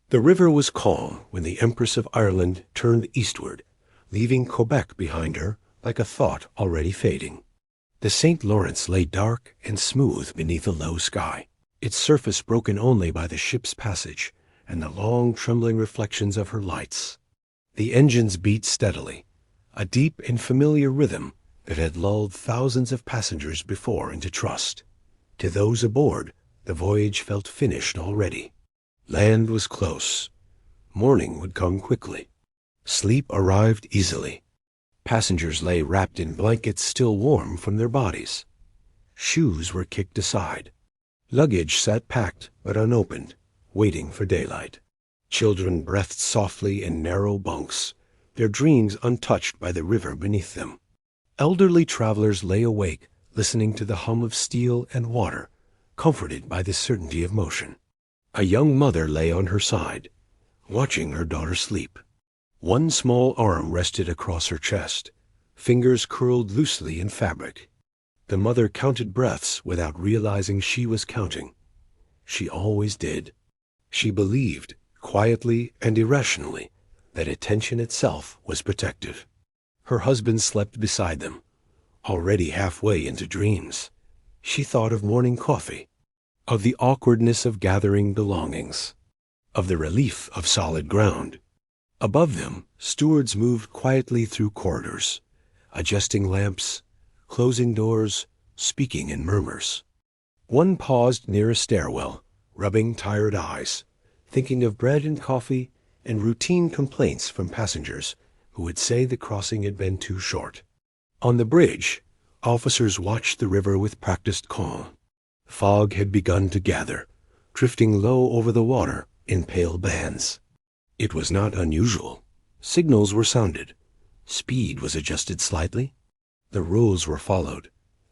The river was calm when the Empress of Ireland turned eastward, leaving Quebec behind her like a thought already fading. The St. Lawrence lay dark and smooth beneath a low sky, its surface broken only by the ship's passage and the long trembling reflections of her lights. The engines beat steadily, a deep and familiar rhythm that had lulled thousands of passengers before into trust. To those aboard, the voyage felt finished already. Land was close. Morning would come quickly. Sleep arrived easily. Passengers lay wrapped in blankets still warm from their bodies. Shoes were kicked aside. Luggage sat packed but unopened, waiting for daylight. Children breathed softly in narrow bunks, their dreams untouched by the river beneath them. Elderly travelers lay awake, listening to the hum of steel and water, comforted by the certainty of motion. A young mother lay on her side, watching her daughter sleep. One small arm rested across her chest, fingers curled loosely in fabric. The mother counted breaths without realizing she was counting. She always did. She believed, quietly and irrationally, that attention itself was protective. Her husband slept beside them, already halfway into dreams. She thought of morning coffee, of the awkwardness of gathering belongings, of the relief of solid ground. Above them, stewards moved quietly through corridors, adjusting lamps, closing doors, speaking in murmurs. One paused near a stairwell, rubbing tired eyes, thinking of bread and coffee and routine complaints from passengers who would say the crossing had been too short. On the bridge, officers watched the river with practiced calm. Fog had begun to gather, drifting low over the water in pale bands. It was not unusual. Signals were sounded. Speed was adjusted slightly. The rules were followed.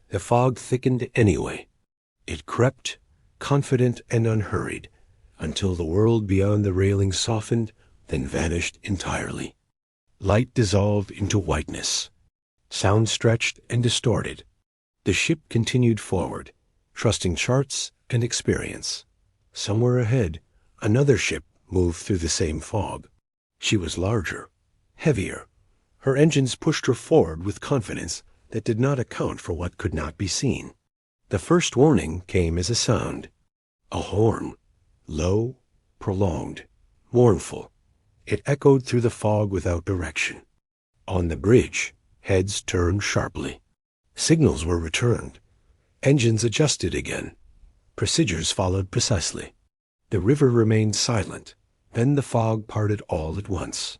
The fog thickened anyway. It crept, confident and unhurried, until the world beyond the railing softened, then vanished entirely. Light dissolved into whiteness. Sound stretched and distorted. The ship continued forward, trusting charts and experience. Somewhere ahead, another ship moved through the same fog. She was larger, heavier. Her engines pushed her forward with confidence that did not account for what could not be seen. The first warning came as a sound. A horn, low, prolonged, mournful. It echoed through the fog without direction. On the bridge, heads turned sharply. Signals were returned. Engines adjusted again. Procedures followed precisely. The river remained silent. Then the fog parted all at once.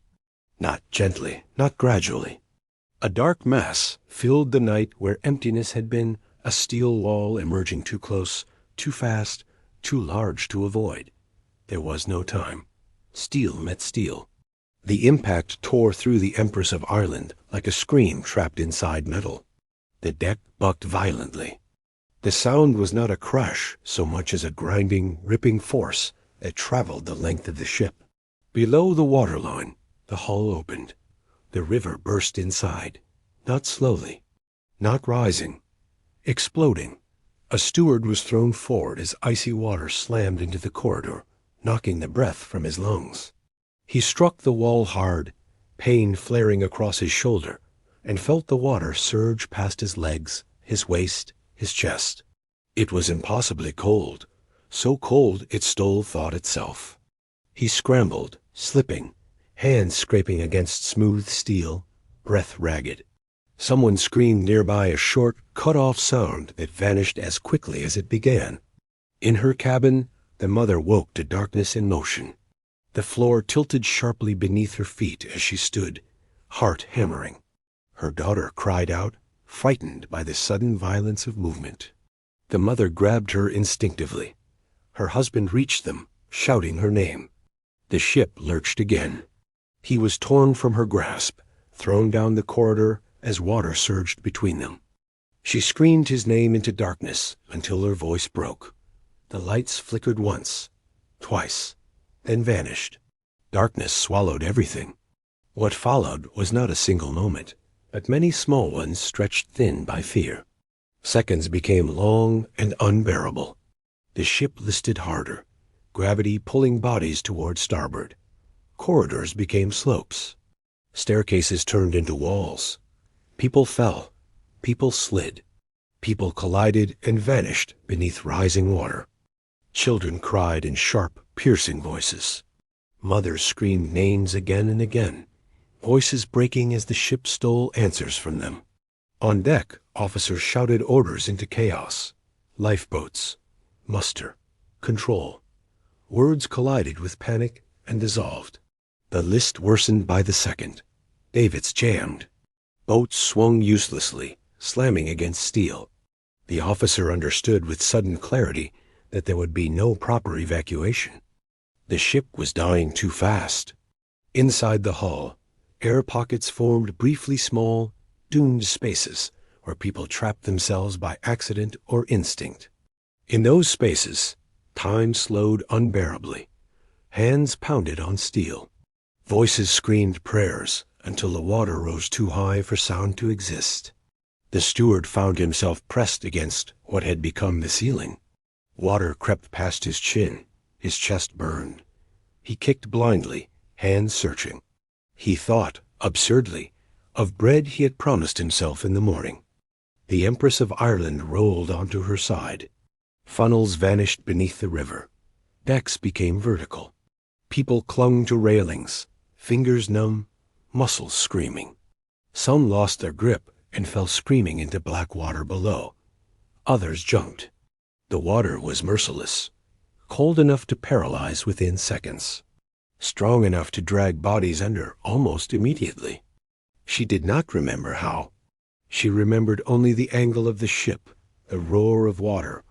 Not gently, not gradually. A dark mass filled the night where emptiness had been, a steel wall emerging too close, too fast, too large to avoid. There was no time. Steel met steel. The impact tore through the Empress of Ireland like a scream trapped inside metal. The deck bucked violently. The sound was not a crash so much as a grinding, ripping force that traveled the length of the ship. Below the waterline, the hull opened. The river burst inside, not slowly, not rising, exploding. A steward was thrown forward as icy water slammed into the corridor, knocking the breath from his lungs. He struck the wall hard, pain flaring across his shoulder, and felt the water surge past his legs, his waist, his chest. It was impossibly cold, so cold it stole thought itself. He scrambled, slipping, hands scraping against smooth steel, breath ragged. Someone screamed nearby, a short, cut-off sound that vanished as quickly as it began. In her cabin, the mother woke to darkness and motion. The floor tilted sharply beneath her feet as she stood, heart hammering. Her daughter cried out, frightened by the sudden violence of movement. The mother grabbed her instinctively. Her husband reached them, shouting her name. The ship lurched again. He was torn from her grasp, thrown down the corridor as water surged between them. She screamed his name into darkness until her voice broke. The lights flickered once, twice, then vanished. Darkness swallowed everything. What followed was not a single moment, but many small ones stretched thin by fear. Seconds became long and unbearable. The ship listed harder, gravity pulling bodies toward starboard. Corridors became slopes. Staircases turned into walls. People fell. People slid. People collided and vanished beneath rising water. Children cried in sharp, piercing voices. Mothers screamed names again and again, voices breaking as the ship stole answers from them. On deck, officers shouted orders into chaos. Lifeboats, muster, control. Words collided with panic and dissolved. The list worsened by the second. Davits jammed. Boats swung uselessly, slamming against steel. The officer understood with sudden clarity that there would be no proper evacuation. The ship was dying too fast. Inside the hull, air pockets formed briefly small, doomed spaces where people trapped themselves by accident or instinct. In those spaces, time slowed unbearably. Hands pounded on steel. Voices screamed prayers until the water rose too high for sound to exist. The steward found himself pressed against what had become the ceiling. Water crept past his chin. His chest burned. He kicked blindly, hands searching. He thought, absurdly, of bread he had promised himself in the morning. The Empress of Ireland rolled onto her side. Funnels vanished beneath the river. Decks became vertical. People clung to railings, fingers numb, muscles screaming. Some lost their grip and fell screaming into black water below. Others jumped. The water was merciless, cold enough to paralyze within seconds, strong enough to drag bodies under almost immediately. She did not remember how. She remembered only the angle of the ship, the roar of water,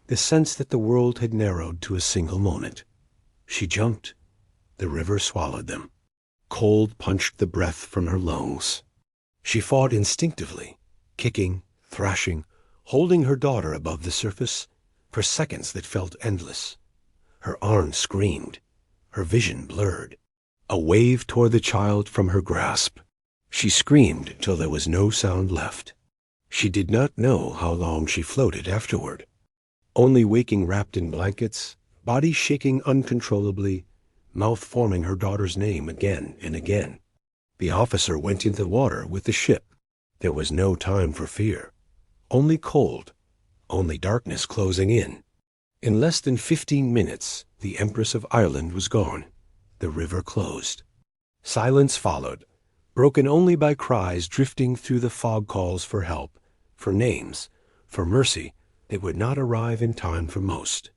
the sense that the world had narrowed to a single moment. She jumped. The river swallowed them. Cold punched the breath from her lungs. She fought instinctively, kicking, thrashing, holding her daughter above the surface for seconds that felt endless. Her arms screamed. Her vision blurred. A wave tore the child from her grasp. She screamed till there was no sound left. She did not know how long she floated afterward, only waking wrapped in blankets, body shaking uncontrollably, mouth forming her daughter's name again and again. The officer went into the water with the ship. There was no time for fear. Only cold. Only darkness closing in. In less than 15 minutes, the Empress of Ireland was gone. The river closed. Silence followed, broken only by cries drifting through the fog calls for help, for names, for mercy that would not arrive in time for most.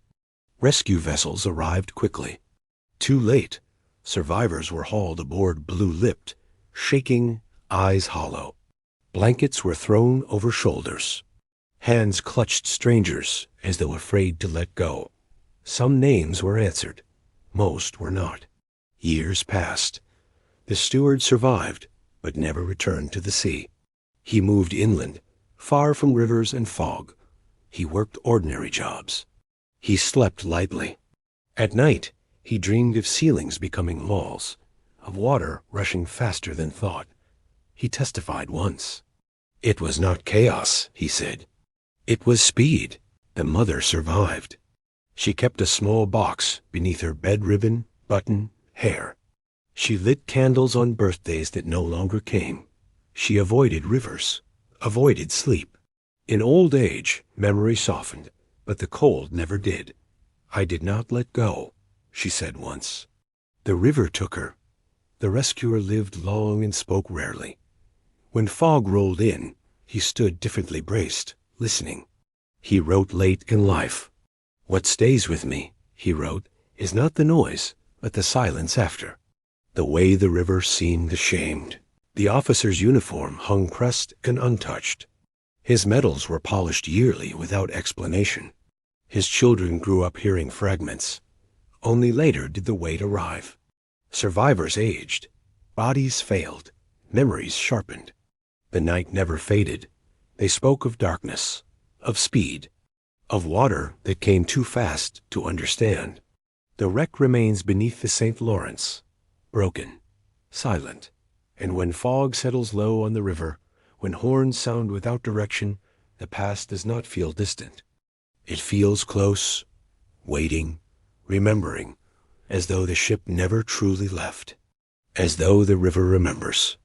Rescue vessels arrived quickly. Too late, survivors were hauled aboard blue-lipped, shaking, eyes hollow. Blankets were thrown over shoulders. Hands clutched strangers as though afraid to let go. Some names were answered. Most were not. Years passed. The steward survived, but never returned to the sea. He moved inland, far from rivers and fog. He worked ordinary jobs. He slept lightly. At night, he dreamed of ceilings becoming walls, of water rushing faster than thought. He testified once. It was not chaos, he said. It was speed. The mother survived. She kept a small box beneath her bed ribbon, button, hair. She lit candles on birthdays that no longer came. She avoided rivers, avoided sleep. In old age, memory softened, but the cold never did. I did not let go, she said once. The river took her. The rescuer lived long and spoke rarely. When fog rolled in, he stood differently braced, listening. He wrote late in life. What stays with me, he wrote, is not the noise, but the silence after. The way the river seemed ashamed. The officer's uniform hung pressed and untouched. His medals were polished yearly without explanation. His children grew up hearing fragments. Only later did the weight arrive. Survivors aged. Bodies failed. Memories sharpened. The night never faded. They spoke of darkness, of speed, of water that came too fast to understand. The wreck remains beneath the St. Lawrence, broken, silent, and when fog settles low on the river, when horns sound without direction, the past does not feel distant. It feels close, waiting, remembering, as though the ship never truly left, as though the river remembers.